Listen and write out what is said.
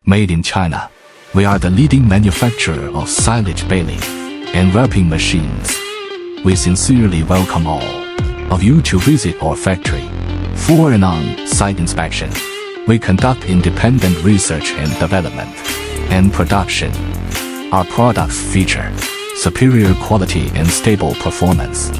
Made in China, we are the leading manufacturer of silage baling and wrapping machines. We sincerely welcome all of you to visit our factory for an on-site inspection. We conduct independent research and development and production. Our products feature superior quality and stable performance.